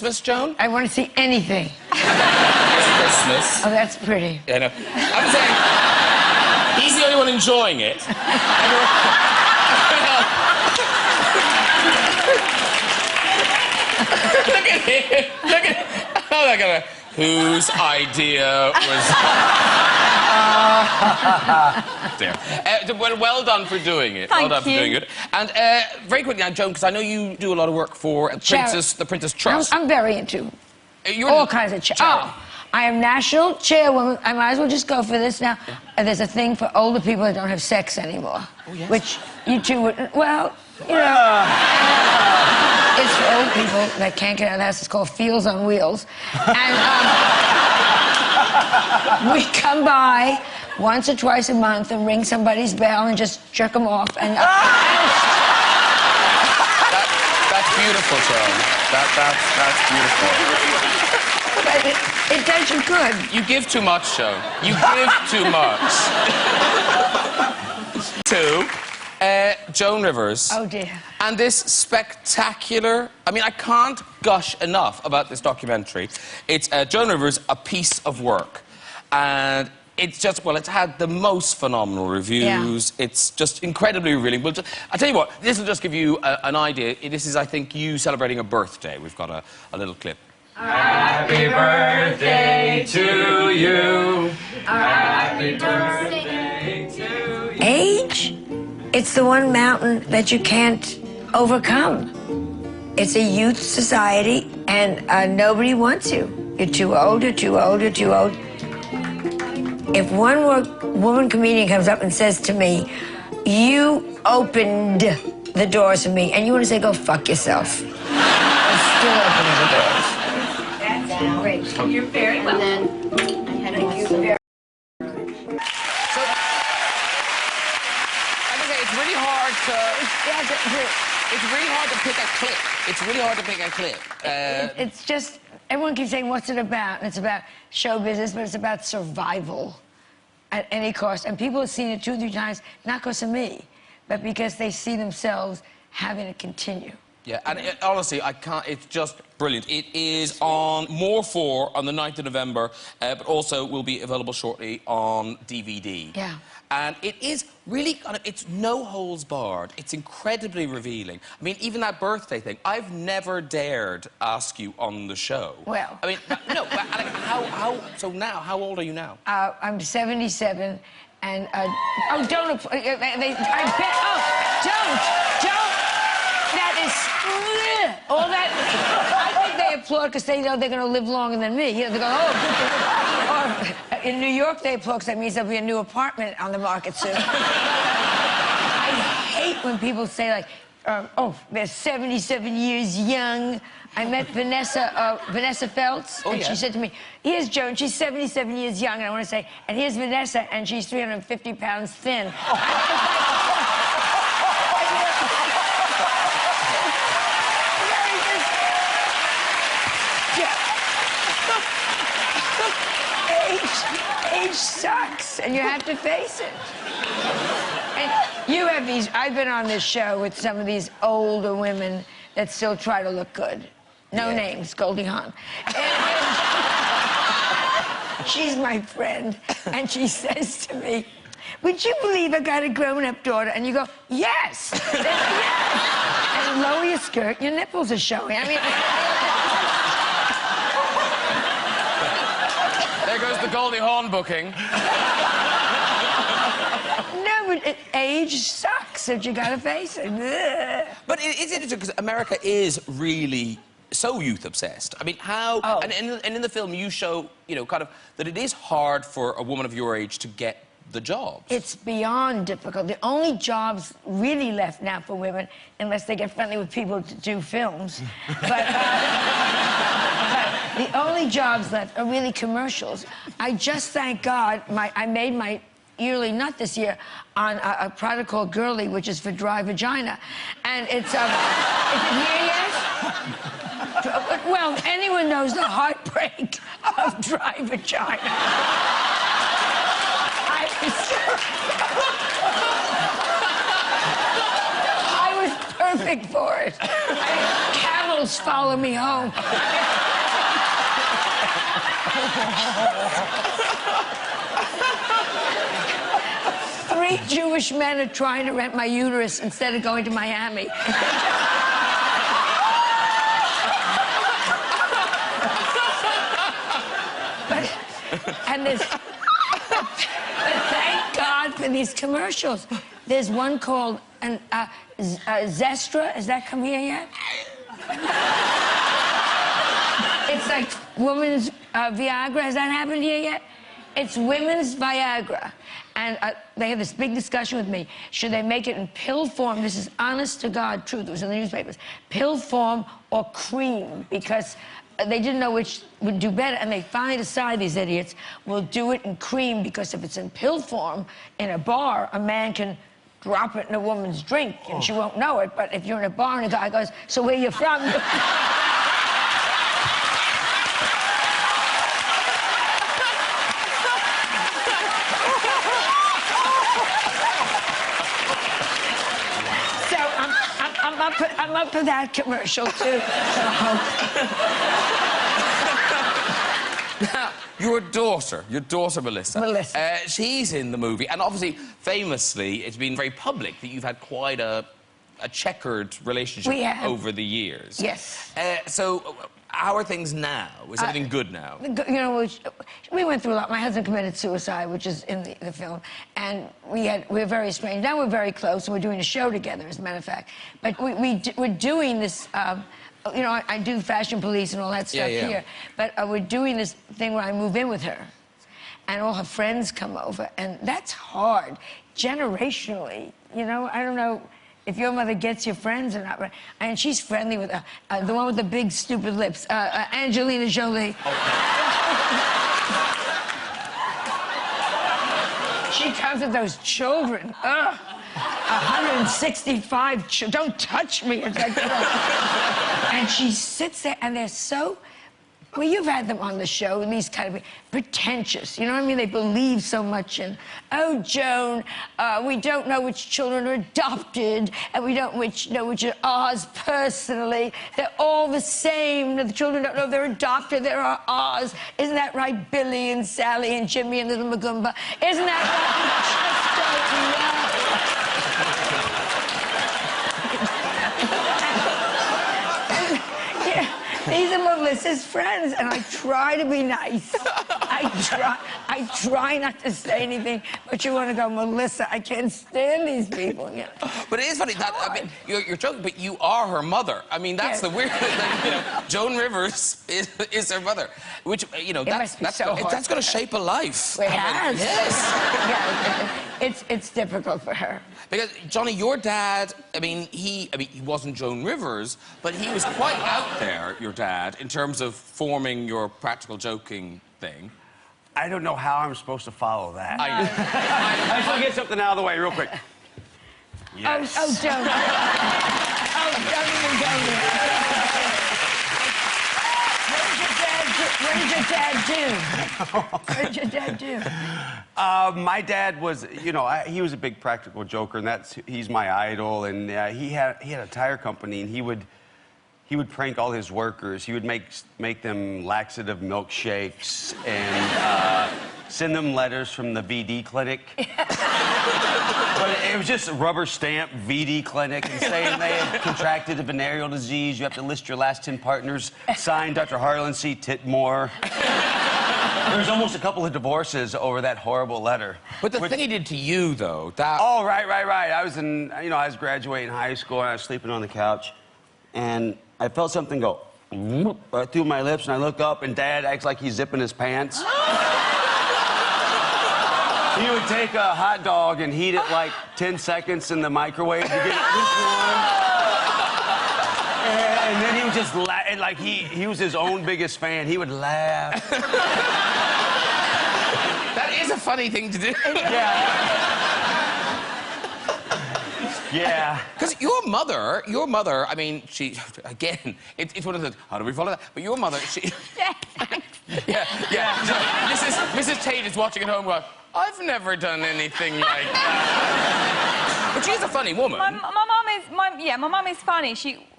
Christmas, Joan? I want to see anything. It's Christmas. Oh, that's pretty. Yeah, no. I'm saying, he's the only one enjoying it. Look at him. Look at him. Oh, look at her. Whose idea was... Dear. Well done for doing it. Thank well done you. for doing it. And very quickly now, Joan, because I know you do a lot of work for the Princess Trust. I'm very into You're all kinds of charity. Oh, I am national chairwoman. I might as well just go for this now. There's a thing for older people that don't have sex anymore. Oh, yes. Which you two would... Well, you know... It's for old people that can't get out of the house. It's called Feels on Wheels. And we come by once or twice a month and ring somebody's bell and just jerk them off. And that's beautiful, Joan. That's beautiful. But it does you good. You give too much, Joan. You give too much. Two. Joan Rivers. Oh, dear. And this spectacular... I mean, I can't gush enough about this documentary. It's Joan Rivers, A Piece of Work. And it's just... Well, it's had the most phenomenal reviews. Yeah. It's just incredibly revealing. I'll tell you what, this will just give you an idea. This is, I think, you celebrating a birthday. We've got a little clip. Happy birthday to you. Happy birthday to you. Age? It's the one mountain that you can't overcome. It's a youth society, and nobody wants you. You're too old, you're too old, you're too old. If one woman comedian comes up and says to me, you opened the doors for me, and you want to say, go fuck yourself. I'm still opening the doors. That's great. You're very well. And then I had to use very... It's really hard to pick a clip. It's really hard to pick a clip. It's just, everyone keeps saying, what's it about? And it's about show business, but it's about survival at any cost. And people have seen it 2 or 3 times, not because of me, but because they see themselves having to continue. Yeah, and honestly, I can't... It's just brilliant. It is on More 4 on the 9th of November, but also will be available shortly on DVD. Yeah. And it is really kind of... It's no holds barred. It's incredibly revealing. I mean, even that birthday thing, I've never dared ask you on the show. Well... I mean, no, but so now, how old are you now? I'm 77, and... oh, don't... don't! That is... all that... I think they applaud because they know they're going to live longer than me. You know, they go, oh, good for you. Or in New York, they applaud because that means there'll be a new apartment on the market soon. I hate when people say, like, oh, they're 77 years young. I met Vanessa Feltz, and she said to me, here's Joan, she's 77 years young, and I want to say, and here's Vanessa, and she's 350 pounds thin. Age sucks, and you have to face it. And you have these... I've been on this show with some of these older women that still try to look good. No names, Goldie Hawn. And she's my friend, and she says to me, would you believe I got a grown-up daughter? And you go, yes! Yes! And lower your skirt, your nipples are showing. I mean... There goes the Goldie Hawn booking. No, but age sucks, and you gotta face it. But it's interesting because America is really so youth-obsessed. I mean, how... Oh. And in the film, you show, you know, kind of that it is hard for a woman of your age to get the jobs. It's beyond difficult. The only jobs really left now for women, unless they get friendly with people to do films, but the only jobs left are really commercials. I just thank God I made my yearly nut this year on a product called Girly, which is for dry vagina, and it's is it here yet? Well, anyone knows the heartbreak of dry vagina. I was perfect for it. Camels follow me home. Three Jewish men are trying to rent my uterus instead of going to Miami. And there's... But thank God for these commercials. There's one called Zestra. Has that come here yet? It's like women's Viagra. Has that happened here yet? It's women's Viagra. And they had this big discussion with me. Should they make it in pill form? This is honest to God truth. It was in the newspapers. Pill form or cream, because they didn't know which would do better, and they finally decided, these idiots, will do it in cream, because if it's in pill form in a bar, a man can drop it in a woman's drink and she won't know it. But if you're in a bar and a guy goes, "So where you from?" I'm up for that commercial, too. Now, your daughter, Melissa. She's in the movie, and obviously, famously, it's been very public that you've had quite a checkered relationship over the years. Yes. So, how are things now? Is everything good now? You know, we went through a lot. My husband committed suicide, which is in the film, and we're very estranged. Now we're very close, and we're doing a show together, as a matter of fact. But we're doing this. You know, I do Fashion Police and all that stuff here, but we're doing this thing where I move in with her, and all her friends come over, and that's hard, generationally. You know, I don't know if your mother gets your friends or not, and she's friendly with the one with the big stupid lips, Angelina Jolie. She comes with those children. 165 children. Don't touch me. It's like, and she sits there, and they're so... Well, you've had them on the show, these kind of pretentious, you know what I mean? They believe so much in, "Oh, Joan, we don't know which children are adopted, and we don't know which are ours personally. They're all the same. The children don't know if they're adopted, they're ours. Isn't that right, Billy and Sally and Jimmy and Little Magumba? Isn't that right? These are Melissa's friends, and I try to be nice. I try not to say anything, but you want to go, "Melissa, I can't stand these people." You know? But it is funny that, I mean, you're joking, but you are her mother. I mean, that's the weird thing. You know, Joan Rivers is her mother, which, you know, that's going to shape a life. It has. Yes. Yeah, it's difficult for her. Because, Johnny, your dad, I mean, he wasn't Joan Rivers, but he was quite out there, your dad, in terms of forming your practical joking thing. I don't know how I'm supposed to follow that. I just want to get something out of the way real quick. Yes. Oh, don't. Oh, don't even go there. What did your dad do? What did your dad do? My dad was, you know, he was a big practical joker, and he's my idol. And he had a tire company, and he would prank all his workers. He would make them laxative milkshakes and send them letters from the VD clinic. But it was just a rubber stamp VD clinic, and saying they had contracted a venereal disease. You have to list your last 10 partners. Signed, Dr. Harlan C. Titmore. There was almost a couple of divorces over that horrible letter. But the thing he did to you, though, that... Oh, right. I was I was graduating high school, and I was sleeping on the couch, and I felt something go right through my lips, and I look up, and Dad acts like he's zipping his pants. He would take a hot dog and heat it like 10 seconds in the microwave to get it lukewarm. And then he would just laugh, like he was his own biggest fan. He would laugh. That is a funny thing to do. Yeah. Because your mother, I mean, she, again, it's one of the, how do we follow that? But your mother, she... yeah. So Mrs. Tate is watching at home going, "I've never done anything like that." But she's a funny woman. My mum is funny.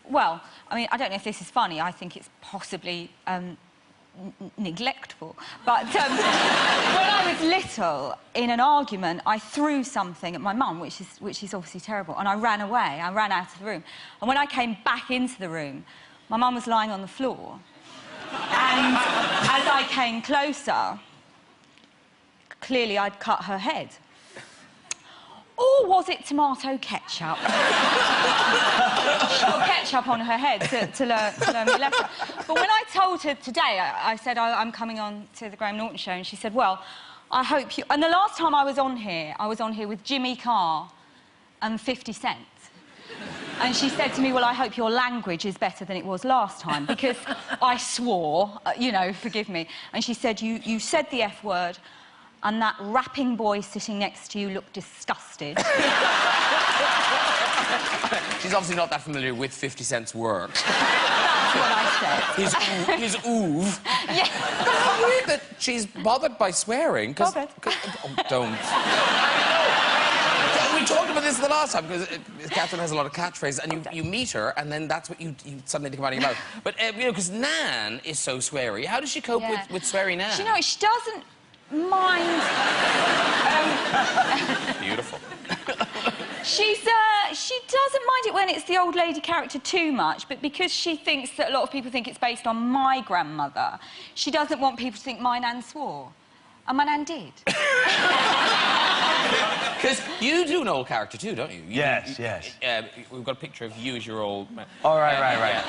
Well, I mean, I don't know if this is funny. I think it's possibly neglectful. But when I was little, in an argument, I threw something at my mum, which is obviously terrible, and I ran away. I ran out of the room. And when I came back into the room, my mum was lying on the floor. And as I came closer, clearly I'd cut her head. Or was it tomato ketchup? She got ketchup on her head to learn me a lesson. But when I told her today, I said, I'm coming on to the Graham Norton show, and she said, well, I hope you... And the last time I was on here with Jimmy Carr and 50 Cent. And she said to me, well, I hope your language is better than it was last time, because I swore, you know, forgive me. And she said, you said the F word, and that rapping boy sitting next to you looked disgusted. She's obviously not that familiar with 50 Cent's work. That's what I said. His oove. Yeah. How weird that she's bothered by swearing. Bothered? Oh, don't. We talked about this the last time, because Catherine has a lot of catchphrases, and you meet her, and then that's what you suddenly come out of your mouth. But, you know, because Nan is so sweary. How does she cope with sweary Nan? Do you know, she doesn't mind... Beautiful. She doesn't mind it when it's the old lady character too much, but because she thinks that a lot of people think it's based on my grandmother, she doesn't want people to think my Nan swore. And my Nan did. Because you do an old character too, don't you? Yes. We've got a picture of you as your old man. Oh, right.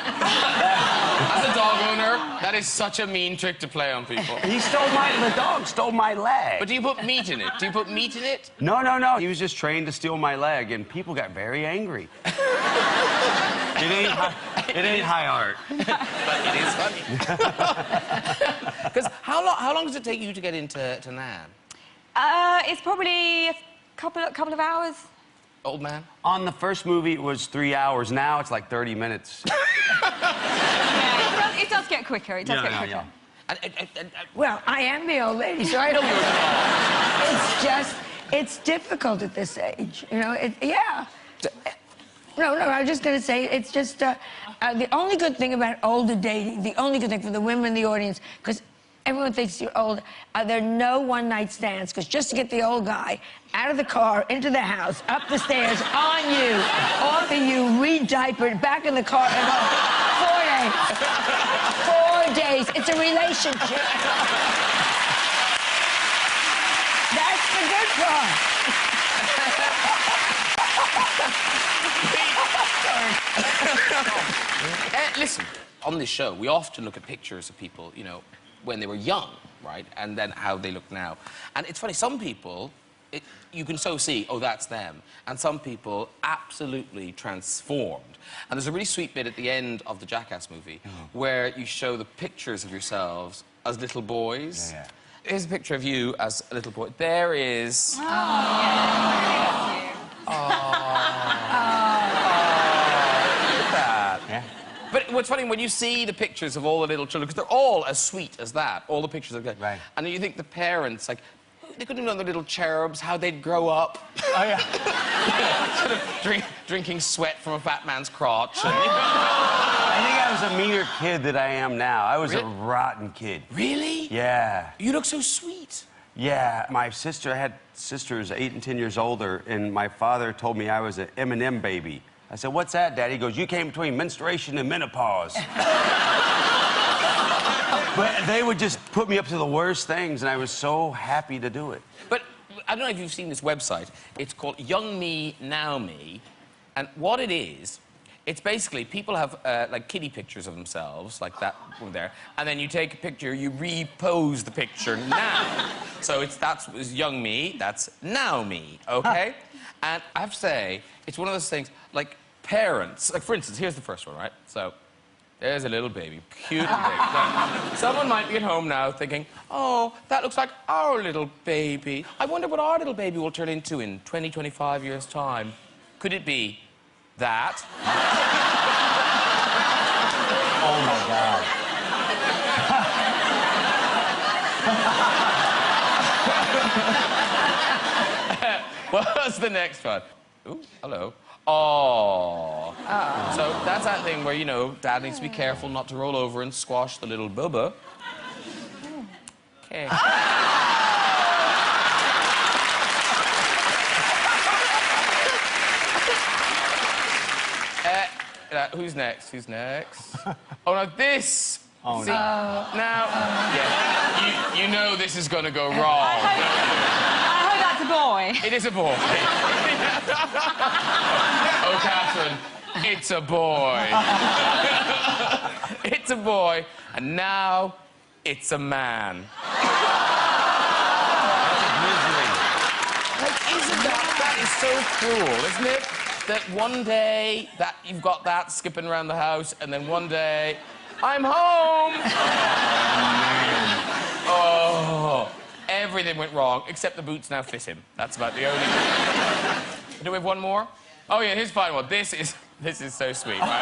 As a dog owner, that is such a mean trick to play on people. The dog stole my leg. But do you put meat in it? Do you put meat in it? No. He was just trained to steal my leg, and people got very angry. It ain't high art. But it is funny. Because how long does it take you to get into Nan? It's probably a couple of hours. Old man? On the first movie, it was 3 hours. Now it's like 30 minutes. Yeah, it does get quicker. It does get quicker. And, Well, I am the old lady, so I don't... It's just... It's difficult at this age, you know? Yeah. No, I was just going to say, it's just... the only good thing about older dating, the only good thing for the women in the audience, because everyone thinks you're old, there are no one-night stands, because just to get the old guy out of the car, into the house, up the stairs, on you, off of you, re-diapered, back in the car, and 4 days. 4 days. It's a relationship. That's the good part. Listen, on this show, we often look at pictures of people, you know, when they were young, right? And then how they look now. And it's funny, some people, you can so see, oh, that's them. And some people absolutely transformed. And there's a really sweet bit at the end of the Jackass movie where you show the pictures of yourselves as little boys. Yeah. Here's a picture of you as a little boy. There is... Oh, yeah. But what's funny, when you see the pictures of all the little children, because they're all as sweet as that, all the pictures are good. Right. And you think the parents, like, they couldn't have known the little cherubs, how they'd grow up. Oh, yeah. Sort of drinking sweat from a fat man's crotch. And, I think I was a meaner kid than I am now. I was a rotten kid. Really? Yeah. You look so sweet. Yeah. My sister, I had sisters 8 and 10 years older, and my father told me I was an M&M baby. I said, what's that, Daddy? He goes, you came between menstruation and menopause. But they would just put me up to the worst things, and I was so happy to do it. But I don't know if you've seen this website. It's called Young Me, Now Me. And what it is, it's basically people have, like, kiddie pictures of themselves, like that one there, and then you take a picture, you repose the picture now. So that's young me, that's now me, OK? And I have to say, it's one of those things, like, parents... Like, for instance, here's the first one, right? So, there's a little baby, cute little baby. So, someone might be at home now thinking, oh, that looks like our little baby. I wonder what our little baby will turn into in 20, 25 years' time. Could it be that? Oh, my God. What's the next one? Ooh, hello. Oh. So that's that thing where, you know, Dad needs to be careful not to roll over and squash the little bubba. okay. Who's next? Who's next? Oh, no, this. Oh, See, no. now, yeah, you know this is going to go wrong. I hope that's a boy. It is a boy. Oh, Catherine, it's a boy. It's a boy, and now it's a man. Like, isn't that is so cruel, isn't it? That one day that you've got that skipping around the house, and then one day, I'm home. Oh, everything went wrong except the boots now fit him. That's about the only thing. Do we have one more? Oh yeah, here's the final one. This is so sweet, right?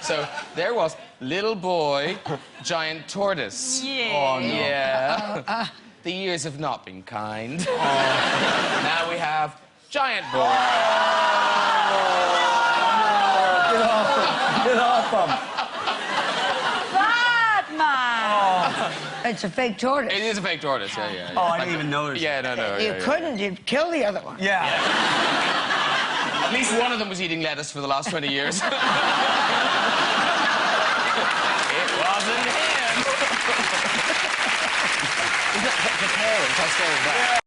So there was little boy, giant tortoise. Yeah. Oh, no. Yeah. The years have not been kind. Now we have giant boy. Get off him. Bad man. It's a fake tortoise. It is a fake tortoise, yeah. Oh, I didn't even notice. Yeah, no. You couldn't. You'd kill the other one. Yeah. At least one of them was eating lettuce for the last 20 years. It wasn't him. The parents, how scary is that?